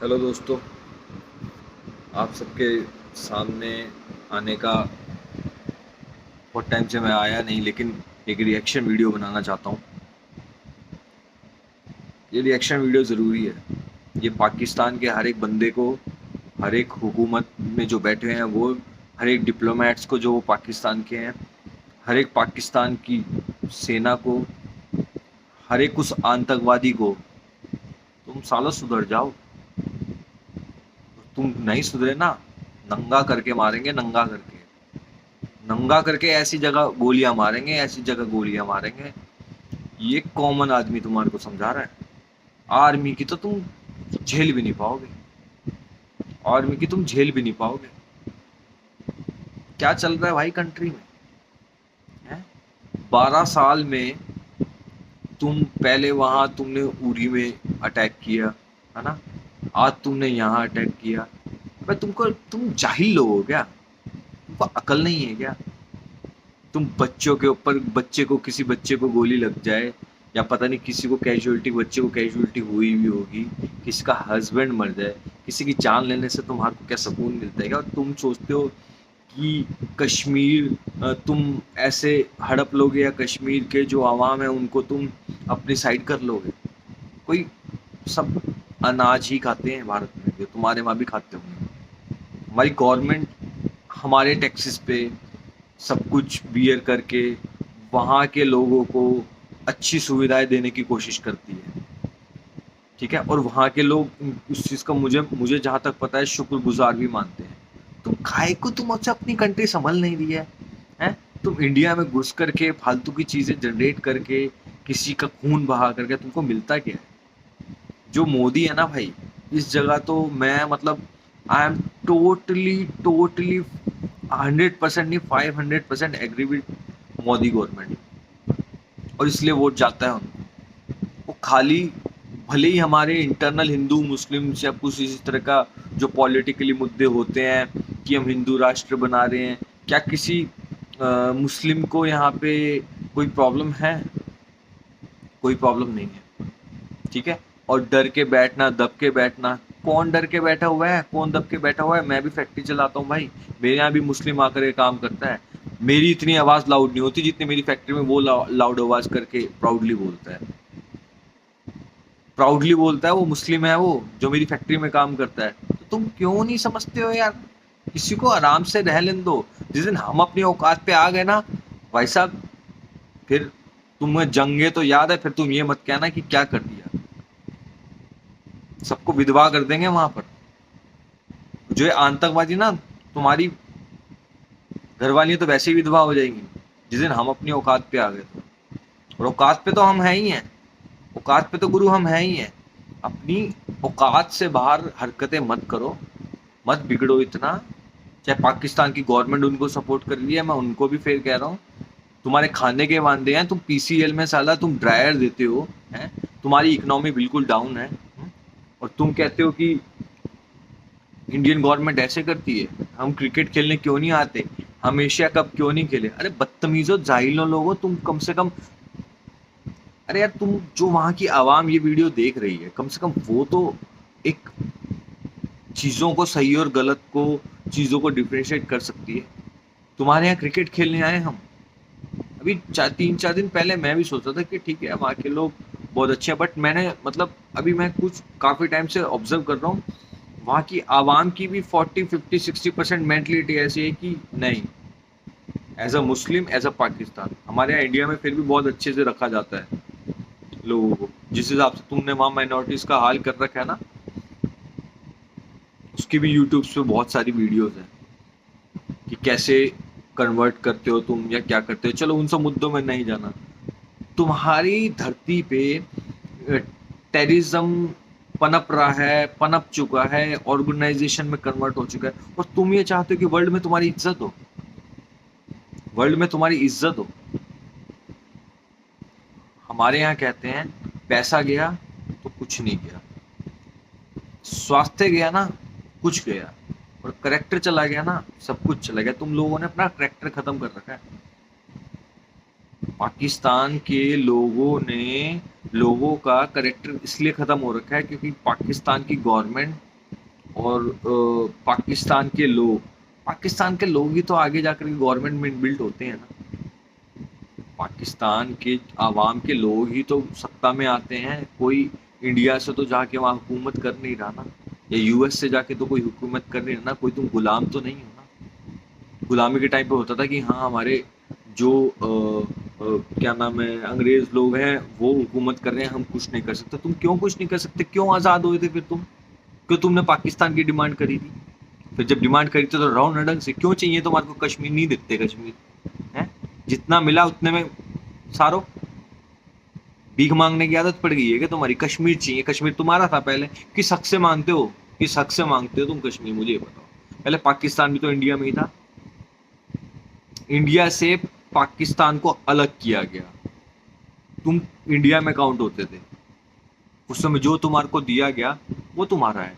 Hello दोस्तों, आप सबके सामने आने का बहुत टाइम से मैं आया नहीं, लेकिन एक रिएक्शन वीडियो बनाना चाहता हूँ। ये रिएक्शन वीडियो ज़रूरी है। ये पाकिस्तान के हर एक बंदे को, हर एक हुकूमत में जो बैठे हैं वो, हर एक डिप्लोमेट्स को जो वो पाकिस्तान के हैं, हर एक पाकिस्तान की सेना को, हर एक उस आतंकवादी को, तुम सालों सुधर जाओ। तुम नहीं सुधरे ना, नंगा करके मारेंगे, नंगा करके ऐसी जगह गोलियां मारेंगे, ऐसी जगह गोलियां मारेंगे। ये कॉमन आदमी तुम्हारे को समझा रहा है। आर्मी की तो तुम झेल भी नहीं पाओगे, आर्मी की तुम झेल भी नहीं पाओगे। क्या चल रहा है भाई कंट्री में, है? 12 साल में तुम पहले वहां तुमने उरी में अटैक किया, है ना? आज तुमने यहाँ अटैक किया। भाई तुम जाहिल लोग हो क्या? तुमको अकल नहीं है क्या? तुम बच्चों के ऊपर, बच्चे को, किसी बच्चे को गोली लग जाए, या पता नहीं किसी को कैजुअलिटी, बच्चे को कैजुअलिटी हुई भी होगी, किसी का हस्बैंड मर जाए, किसी की जान लेने से तुम्हारे को क्या सुकून मिलता है क्या? और तुम सोचते हो कि कश्मीर, तुम ऐसे हड़प लोगे, या कश्मीर के जो आवाम है उनको तुम अपनी साइड कर लोगे? कोई, सब अनाज ही खाते हैं भारत में, जो तुम्हारे वहाँ भी खाते होंगे। हमारी गवर्नमेंट हमारे टैक्सेस पे सब कुछ बियर करके वहाँ के लोगों को अच्छी सुविधाएं देने की कोशिश करती है, ठीक है? और वहाँ के लोग उस चीज़ का, मुझे मुझे जहाँ तक पता है, शुक्रगुजार भी मानते हैं। तुम काहे को, तुम अच्छा अपनी कंट्री संभल नहीं रही है, हैं? तुम इंडिया में घुस करके फालतू की चीज़ें जनरेट करके, किसी का खून बहा करके तुमको मिलता क्या है? जो मोदी है ना भाई, इस जगह तो मैं मतलब, आई एम टोटली टोटली 100% नहीं, 500% एग्री विद मोदी गवर्नमेंट। और इसलिए वोट जाता है उनको। वो खाली, भले ही हमारे इंटरनल हिंदू मुस्लिम या कुछ इसी तरह का जो पॉलिटिकली मुद्दे होते हैं कि हम हिंदू राष्ट्र बना रहे हैं, क्या किसी मुस्लिम को यहाँ पे कोई प्रॉब्लम है? कोई प्रॉब्लम नहीं है, ठीक है? और डर के बैठना, दब के बैठना, कौन डर के बैठा हुआ है, कौन दब के बैठा हुआ है? मैं भी फैक्ट्री चलाता हूँ भाई, मेरे यहाँ भी मुस्लिम आकर के काम करता है। मेरी इतनी आवाज़ लाउड नहीं होती जितनी मेरी फैक्ट्री में वो लाउड आवाज़ करके प्राउडली बोलता है। प्राउडली बोलता है, वो मुस्लिम है, वो जो मेरी फैक्ट्री में काम करता है। तो तुम क्यों नहीं समझते हो यार? किसी को आराम से रह लेने दो। जिस दिन हम अपनी औकात पे आ गए ना भाई साहब, फिर तुम्हें जंगे तो याद है, फिर तुम ये मत कहना कि क्या कर दिया। सबको विधवा कर देंगे वहां पर। जो ये आतंकवादी ना, तुम्हारी घरवाली तो वैसे ही विधवा हो जाएंगी जिस दिन हम अपनी औकात पे आ गए तो। और औकात पे तो हम हैं ही हैं, औकात पे तो गुरु हम हैं ही हैं। अपनी औकात से बाहर हरकतें मत करो, मत बिगड़ो इतना। चाहे पाकिस्तान की गवर्नमेंट उनको सपोर्ट कर रही है, मैं उनको भी फिर कह रहा हूँ, तुम्हारे खाने के वांदे हैं। तुम पीसीएल में साला तुम ड्रायर देते हो, हैं? तुम्हारी इकोनॉमी बिल्कुल डाउन है, और तुम कहते हो कि इंडियन गवर्नमेंट ऐसे करती है, हम क्रिकेट खेलने क्यों नहीं आते, हम एशिया कप क्यों नहीं खेले? अरे बदतमीजो, जाहिलो लोगो, तुम कम से कम, अरे यार, तुम जो वहां की आवाम ये वीडियो देख रही है, कम से कम वो तो एक चीजों को, सही और गलत को, चीजों को डिफरेंशिएट कर सकती है। तुम्हारे यहाँ क्रिकेट खेलने आए हम, अभी 3-4 दिन पहले मैं भी सोचा था कि ठीक है वहाँ के लोग बहुत अच्छे हैं, बट मैंने मतलब अभी मैं कुछ काफ़ी टाइम से ऑब्जर्व कर रहा हूँ, वहाँ की आवाम की भी 40, 50, 60% मेंटलिटी ऐसी है कि नहीं, as a Muslim, as a Pakistan, हमारे यहाँ इंडिया में फिर भी बहुत अच्छे से रखा जाता है लोगों को। जिस हिसाब से तुमने वहाँ माइनॉरिटीज़ का हाल कर रखा है ना, उसकी भी यूट्यूब पे बहुत सारी वीडियोज़ हैं कि कैसे कन्वर्ट करते हो तुम, या क्या करते हो। चलो उन सब मुद्दों में नहीं जाना। तुम्हारी धरती पे टेररिज्म पनप रहा है, पनप चुका है, ऑर्गेनाइजेशन में कन्वर्ट हो चुका है, और तुम ये चाहते हो कि वर्ल्ड में तुम्हारी इज्जत हो, वर्ल्ड में तुम्हारी इज्जत हो। हमारे यहाँ कहते हैं, पैसा गया तो कुछ नहीं गया, स्वास्थ्य गया ना कुछ गया, और करेक्टर चला गया ना सब कुछ चला गया। तुम लोगों ने अपना करेक्टर खत्म कर रखा है। पाकिस्तान के लोगों ने, लोगों का करेक्टर इसलिए ख़त्म हो रखा है क्योंकि पाकिस्तान की गवर्नमेंट और पाकिस्तान के लोग ही तो आगे जाकर के गवर्नमेंट में बिल्ट होते हैं ना। पाकिस्तान के आवाम के लोग ही तो सत्ता में आते हैं। कोई इंडिया से तो जाके वहाँ हुकूमत कर नहीं रहा ना, या यूएस से जाके तो कोई हुकूमत कर नहीं रहा ना। कोई तुम गुलाम तो नहीं हो ना। गुलामी के टाइम पे होता था कि हाँ हमारे जो क्या नाम है अंग्रेज लोग हैं वो हुकूमत कर रहे हैं, हम कुछ नहीं कर सकते। तुम क्यों कुछ नहीं कर सकते? क्यों आज़ाद हुए थे फिर तुम? क्यों तुमने पाकिस्तान की डिमांड करी थी? फिर जब डिमांड करी थी तो रहो न ढंग से। क्यों चाहिए तुम्हारे को कश्मीर? नहीं देते कश्मीर है? जितना मिला उतने में सारो भीख मांगने की आदत पड़ गई है कि तुम्हारी? कश्मीर चाहिए। कश्मीर तुम्हारा था पहले। किस हक से मांगते हो? किस हक से मांगते हो तुम कश्मीर? मुझे ये बताओ। पहले पाकिस्तान भी तो इंडिया में ही था। इंडिया से पाकिस्तान को अलग किया गया। तुम इंडिया में काउंट होते थे। उस समय जो तुम्हारे को दिया गया वो तुम्हारा है।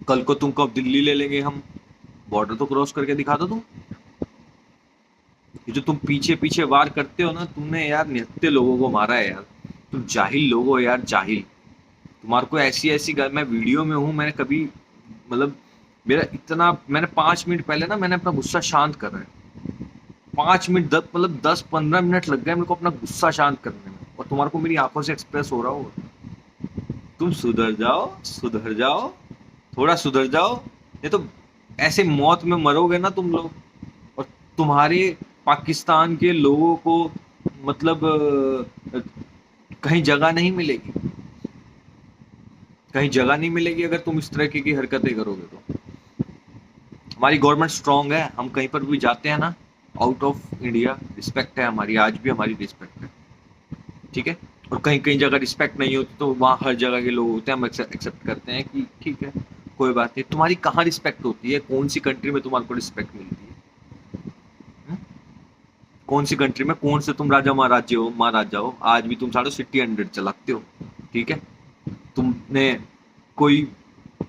कल को तुमको अब दिल्ली ले लेंगे हम। बॉर्डर तो क्रॉस करके दिखा दो तुम। ये जो तुम पीछे पीछे वार करते हो ना, तुमने यार निहत्ते लोगों को मारा है यार। तुम जाहिल लोग हो यार, जाहिल। तुम्हारे को ऐसी ऐसी मैं वीडियो में हूँ, मैंने कभी मतलब मेरा इतना मैंने 5 मिनट पहले ना मैंने अपना गुस्सा शांत कर रहा है। 5 मिनट मतलब 10-15 मिनट लग गए मेरे को अपना गुस्सा शांत करने में, और तुम्हारे को मेरी आंखों से एक्सप्रेस हो रहा होगा। तुम सुधर जाओ, सुधर जाओ, थोड़ा सुधर जाओ। नहीं तो ऐसे मौत में मरोगे ना तुम लोग। और तुम्हारे पाकिस्तान के लोगों को मतलब कहीं जगह नहीं मिलेगी। कहीं जगह नहीं मिलेगी अगर तुम इस तरह की हरकतें करोगे तो। हमारी गवर्नमेंट स्ट्रांग है। हम कहीं पर भी जाते हैं ना आउट ऑफ इंडिया, रिस्पेक्ट है हमारी, आज भी हमारी रिस्पेक्ट है। ठीक है। और कहीं कहीं जगह रिस्पेक्ट नहीं होती तो वहाँ हर जगह के लोग होते हैं, हम एक्सेप्ट करते हैं कि ठीक है कोई बात नहीं। तुम्हारी कहाँ रिस्पेक्ट होती है? कौन सी कंट्री में तुम्हारे को रिस्पेक्ट मिलती है? हुँ? कौन सी कंट्री में? कौन से तुम राजा महाराजा हो? आज भी तुम साढ़े सिटी 100 चलाते हो। ठीक है। तुमने कोई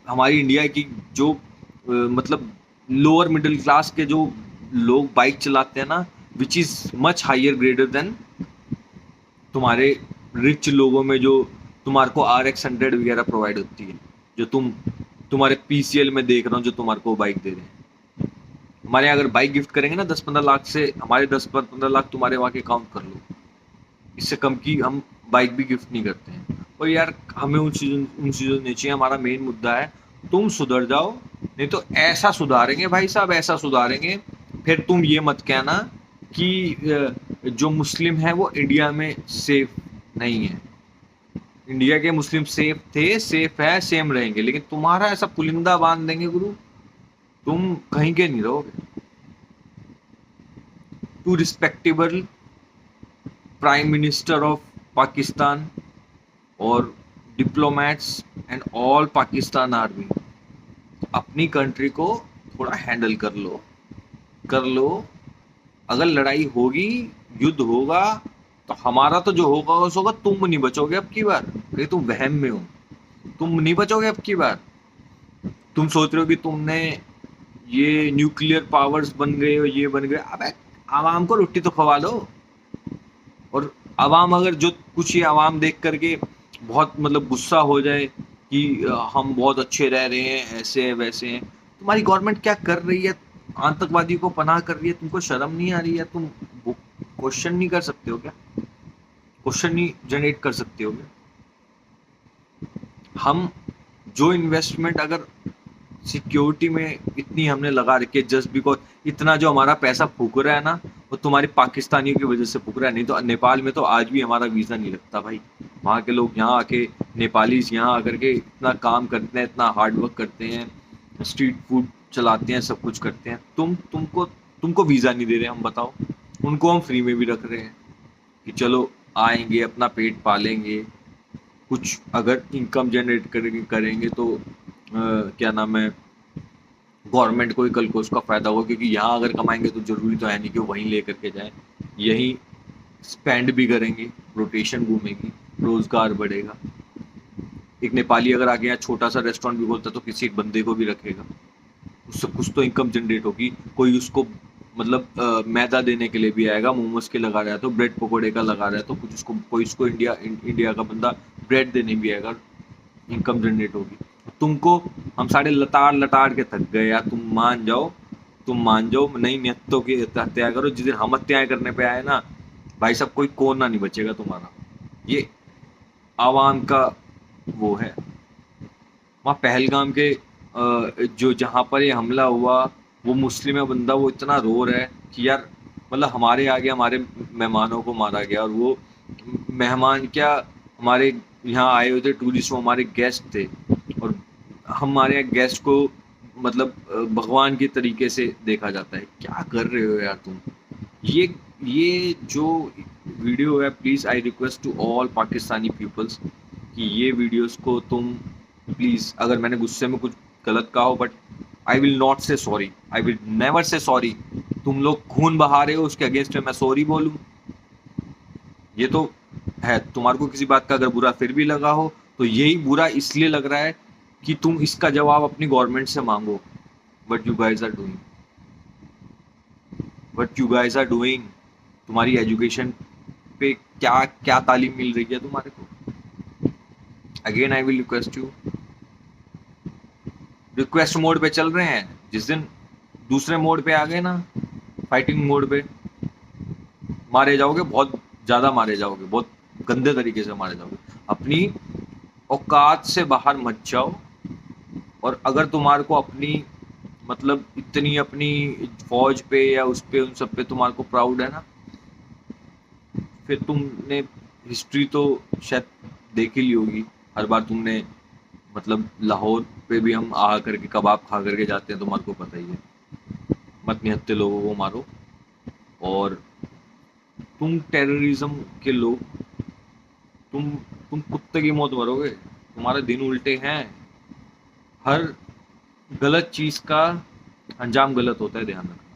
हमारी इंडिया की जो मतलब लोअर मिडिल क्लास के जो लोग बाइक चलाते हैं ना, which is much higher grader than तुम्हारे रिच लोगों में जो तुम्हारे को RX 100 वगैरह प्रोवाइड होती है, जो तुम्हारे PCL में देख रहा हूँ जो तुम्हारे को बाइक दे रहे हैं। हमारे यहाँ अगर बाइक गिफ्ट करेंगे ना 10-15 लाख से, हमारे 10-15 लाख तुम्हारे वहाँ के काउंट कर लो। इससे कम की हम बाइक भी गिफ्ट नहीं करते हैं। और यार हमें उन चीज़ों नहीं चाहिए। हमारा मेन मुद्दा है तुम सुधर जाओ। नहीं तो ऐसा सुधारेंगे भाई साहब, ऐसा सुधारेंगे फिर तुम ये मत कहना कि जो मुस्लिम है वो इंडिया में सेफ नहीं है। इंडिया के मुस्लिम सेफ थे, सेफ है, सेम रहेंगे। लेकिन तुम्हारा ऐसा पुलिंदा बांध देंगे गुरु, तुम कहीं के नहीं रहोगे। To respectable prime minister of Pakistan और diplomats and all Pakistan army, अपनी कंट्री को थोड़ा हैंडल कर लो, कर लो। अगर लड़ाई होगी, युद्ध होगा, तो हमारा तो जो होगा उस होगा। तुम नहीं बचोगे अब की बार, क्योंकि तुम वहम में हो। तुम नहीं बचोगे अब की बार। तुम सोच रहे हो कि तुमने ये न्यूक्लियर पावर्स बन गए हो, ये बन गए। अबे आवाम को रोटी तो खवा लो। और आवाम अगर जो कुछ ही आवाम देख करके बहुत मतलब गुस्सा हो जाए कि हम बहुत अच्छे रह रहे हैं, ऐसे हैं वैसे हैं। तुम्हारी गवर्नमेंट क्या कर रही है? आतंकवादी को पनाह कर रही है। तुमको शर्म नहीं आ रही है? तुम क्वेश्चन नहीं कर सकते हो क्या? क्वेश्चन नहीं जनरेट कर सकते हो क्या? हम जो इन्वेस्टमेंट अगर सिक्योरिटी में इतनी हमने लगा रखी है, जस्ट बिकॉज इतना जो हमारा पैसा फूक रहा है ना, वो तुम्हारे पाकिस्तानियों की वजह से फूक रहा है। नहीं तो नेपाल में तो आज भी हमारा वीज़ा नहीं लगता भाई। वहाँ के लोग यहाँ आके, नेपालीज यहाँ आकर के इतना काम करते हैं, इतना हार्ड वर्क करते हैं, स्ट्रीट फूड चलाते हैं, सब कुछ करते हैं। तुमको वीज़ा नहीं दे रहे हम, बताओ। उनको हम फ्री में भी रख रहे हैं कि चलो आएंगे, अपना पेट पालेंगे, कुछ अगर इनकम जनरेट करेंगे तो क्या नाम है गवर्नमेंट को ही कल को उसका फ़ायदा होगा। क्योंकि यहाँ अगर कमाएंगे तो ज़रूरी तो है नहीं कि वो वहीं ले करके जाएं, यहीं स्पेंड भी करेंगे, रोटेशन घूमेगी, रोज़गार बढ़ेगा। एक नेपाली अगर आगे यहाँ छोटा सा रेस्टोरेंट भी खोलता तो किसी एक बंदे को भी रखेगा, उससे कुछ तो इनकम जनरेट होगी। कोई उसको मतलब मैदा देने के लिए भी आएगा, मोमोज के लगा रहा है तो ब्रेड पकौड़े का लगा रहा है तो कुछ उसको कोई उसको इंडिया का बंदा ब्रेड देने भी आएगा, इनकम जनरेट होगी। तुमको हम सारे लताड़ लताड़ के थक गए यार, तुम मान जाओ, नई नियतों की हत्या करो। जिस दिन हम हत्याएं करने पे आए ना भाई साहब, कोई कोना नहीं बचेगा तुम्हारा। ये आवाम का वो है। वहाँ पहलगाम के जो जहाँ पर ये हमला हुआ, वो मुस्लिम है बंदा, वो इतना रो रहा है कि यार मतलब हमारे आगे हमारे मेहमानों को मारा गया। और वो मेहमान क्या, हमारे यहाँ आए हुए थे टूरिस्ट, वो हमारे गेस्ट थे। और हमारे यहाँ गेस्ट को मतलब भगवान के तरीके से देखा जाता है। क्या कर रहे हो यार तुम? ये ये जो वीडियो है, please I request to all Pakistani peoples कि ये वीडियोस को तुम प्लीज़, अगर मैंने गुस्से में कुछ गलत कहा हो, बट आई विल नॉट से sorry, I will never say sorry. तुम लोग खून बहा रहे हो, उसके अगेंस्ट में मैं सॉरी बोलूँ? ये तो है। तुम्हारे को किसी बात का अगर बुरा फिर भी लगा हो, तो यही बुरा इसलिए लग रहा है कि तुम इसका जवाब अपनी गवर्नमेंट से मांगो। What you guys are doing, what you guys are doing. तुम्हारी एजुकेशन पे क्या क्या तालीम मिल रही है तुम्हारे को? Again I will request you, request mode पे चल रहे हैं। जिस दिन दूसरे मोड पे आ गए ना, फाइटिंग मोड पे, मारे जाओगे, बहुत ज्यादा मारे जाओगे, बहुत गंदे तरीके से मारे जाओगे। अपनी औकात से बाहर मत जाओ। और अगर तुम्हारे को अपनी मतलब इतनी अपनी फौज पे या उस पे उन सब पे तुम्हारे को प्राउड है ना, फिर तुमने हिस्ट्री तो शायद देख ही ली होगी। हर बार तुमने मतलब लाहौर पे भी हम आ करके कबाब खा करके जाते हैं, तुम्हारे को पता ही है। मत निहत्ते लोगों को मारो। और तुम टेररिज्म के लोग, तुम तुम कुत्ते की मौत मरोगे। तुम्हारे दिन उल्टे हैं। हर गलत चीज का अंजाम गलत होता है, ध्यान रखना।